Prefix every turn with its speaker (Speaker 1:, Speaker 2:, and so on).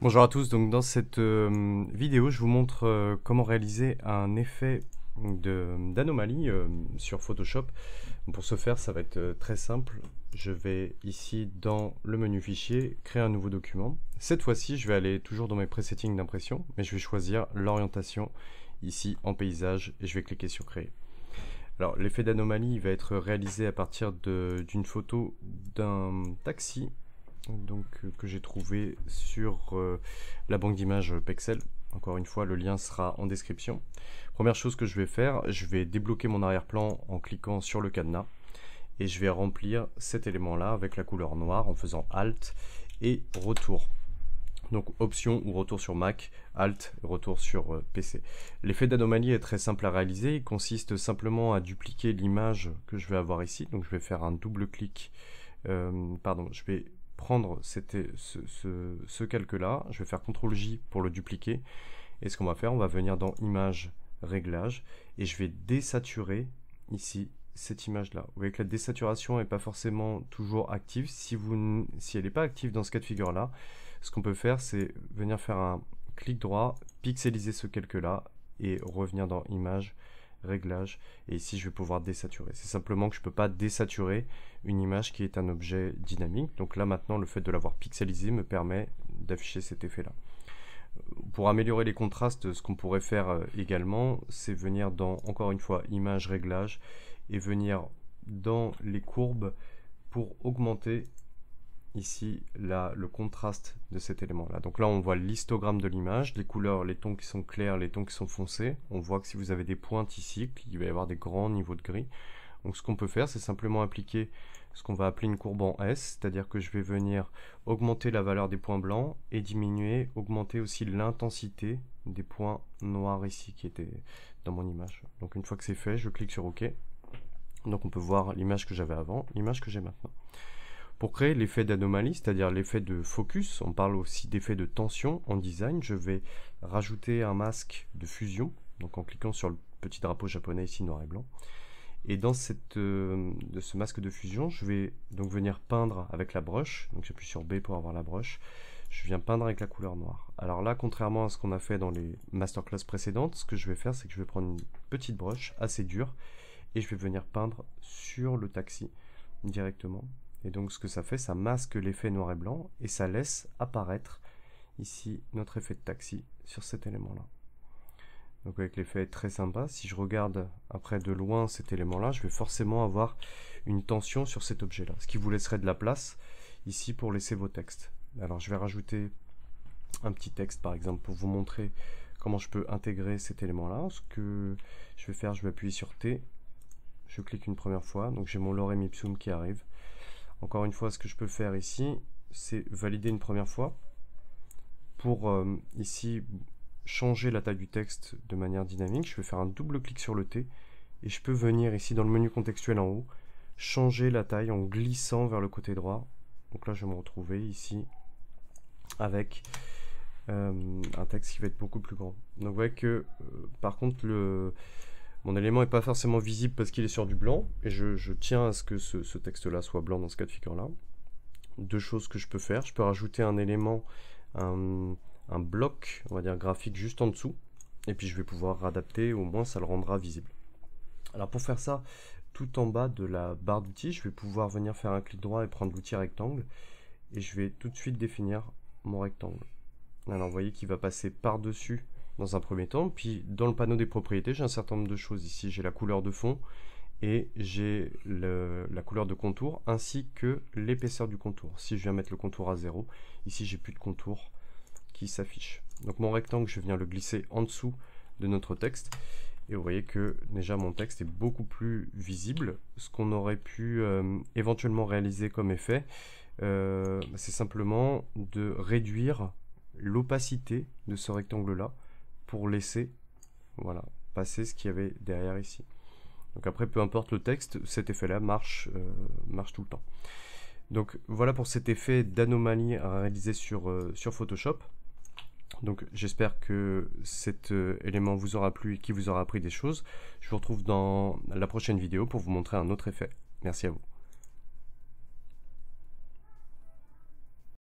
Speaker 1: Bonjour à tous, donc dans cette vidéo je vous montre comment réaliser un effet d'anomalie sur Photoshop. Pour ce faire ça va être très simple, je vais ici dans le menu fichier créer un nouveau document. Cette fois-ci je vais aller toujours dans mes presets d'impression, mais je vais choisir l'orientation ici en paysage et je vais cliquer sur créer. Alors l'effet d'anomalie va être réalisé à partir d'une photo d'un taxi donc que j'ai trouvé sur la banque d'images Pexel. Encore une fois, le lien sera en description. Première chose que je vais faire, je vais débloquer mon arrière-plan en cliquant sur le cadenas et je vais remplir cet élément-là avec la couleur noire en faisant Alt et Retour. Donc Option ou Retour sur Mac, Alt et Retour sur PC. L'effet d'anomalie est très simple à réaliser. Il consiste simplement à dupliquer l'image que je vais avoir ici. Donc je vais faire un double clic. Je vais prendre ce calque-là. Je vais faire CTRL-J pour le dupliquer. Et ce qu'on va faire, on va venir dans Image, Réglages. Et je vais désaturer ici cette image-là. Vous voyez que la désaturation n'est pas forcément toujours active. Si elle n'est pas active dans ce cas de figure-là, ce qu'on peut faire, c'est venir faire un clic droit, pixeliser ce calque-là et revenir dans Image, Réglages. Et ici, je vais pouvoir désaturer. C'est simplement que je ne peux pas désaturer une image qui est un objet dynamique. Donc là, maintenant, le fait de l'avoir pixelisé me permet d'afficher cet effet-là. Pour améliorer les contrastes, ce qu'on pourrait faire également, c'est venir dans, encore une fois, Image, Réglages et venir dans les courbes pour augmenter ici le contraste de cet élément là. Donc là on voit l'histogramme de l'image, les couleurs, les tons qui sont clairs, les tons qui sont foncés. On voit que si vous avez des pointes ici, il va y avoir des grands niveaux de gris. Donc ce qu'on peut faire, c'est simplement appliquer ce qu'on va appeler une courbe en S, c'est-à-dire que je vais venir augmenter la valeur des points blancs et diminuer, augmenter aussi l'intensité des points noirs ici qui étaient dans mon image. Donc une fois que c'est fait, je clique sur OK. Donc on peut voir l'image que j'avais avant, l'image que j'ai maintenant. Pour créer l'effet d'anomalie, c'est-à-dire l'effet de focus, on parle aussi d'effet de tension en design, je vais rajouter un masque de fusion, donc en cliquant sur le petit drapeau japonais ici noir et blanc. Et dans ce masque de fusion, je vais donc venir peindre avec la brush, donc j'appuie sur B pour avoir la brush, je viens peindre avec la couleur noire. Alors là, contrairement à ce qu'on a fait dans les masterclass précédentes, ce que je vais faire, c'est que je vais prendre une petite brush assez dure, et je vais venir peindre sur le taxi directement. Et donc ce que ça fait, ça masque l'effet noir et blanc et ça laisse apparaître ici notre effet de taxi sur cet élément-là. Donc avec l'effet très sympa, si je regarde après de loin cet élément-là, je vais forcément avoir une tension sur cet objet-là, ce qui vous laisserait de la place ici pour laisser vos textes. Alors je vais rajouter un petit texte par exemple pour vous montrer comment je peux intégrer cet élément-là. Ce que je vais faire, je vais appuyer sur T, je clique une première fois, donc j'ai mon lorem ipsum qui arrive. Encore une fois, ce que je peux faire ici, c'est valider une première fois pour ici changer la taille du texte de manière dynamique. Je vais faire un double clic sur le T et je peux venir ici dans le menu contextuel en haut, changer la taille en glissant vers le côté droit. Donc là, je vais me retrouver ici avec un texte qui va être beaucoup plus grand. Donc vous voyez que par contre, mon élément n'est pas forcément visible parce qu'il est sur du blanc, et je tiens à ce que ce texte-là soit blanc dans ce cas de figure-là. Deux choses que je peux faire, je peux rajouter un élément, un bloc, on va dire graphique juste en dessous, et puis je vais pouvoir adapter, au moins ça le rendra visible. Alors pour faire ça, tout en bas de la barre d'outils, je vais pouvoir venir faire un clic droit et prendre l'outil rectangle, et je vais tout de suite définir mon rectangle. Alors vous voyez qu'il va passer par-dessus dans un premier temps, puis dans le panneau des propriétés, j'ai un certain nombre de choses ici. J'ai la couleur de fond et j'ai la couleur de contour ainsi que l'épaisseur du contour. Si je viens mettre le contour à 0, ici j'ai plus de contour qui s'affiche. Donc mon rectangle, je viens le glisser en dessous de notre texte et vous voyez que déjà mon texte est beaucoup plus visible. Ce qu'on aurait pu éventuellement réaliser comme effet, c'est simplement de réduire l'opacité de ce rectangle-là pour laisser passer ce qu'il y avait derrière ici. Donc après, peu importe le texte, cet effet-là marche tout le temps. Donc voilà pour cet effet d'anomalie à réaliser sur Photoshop. Donc j'espère que cet élément vous aura plu et qu'il vous aura appris des choses. Je vous retrouve dans la prochaine vidéo pour vous montrer un autre effet. Merci à vous.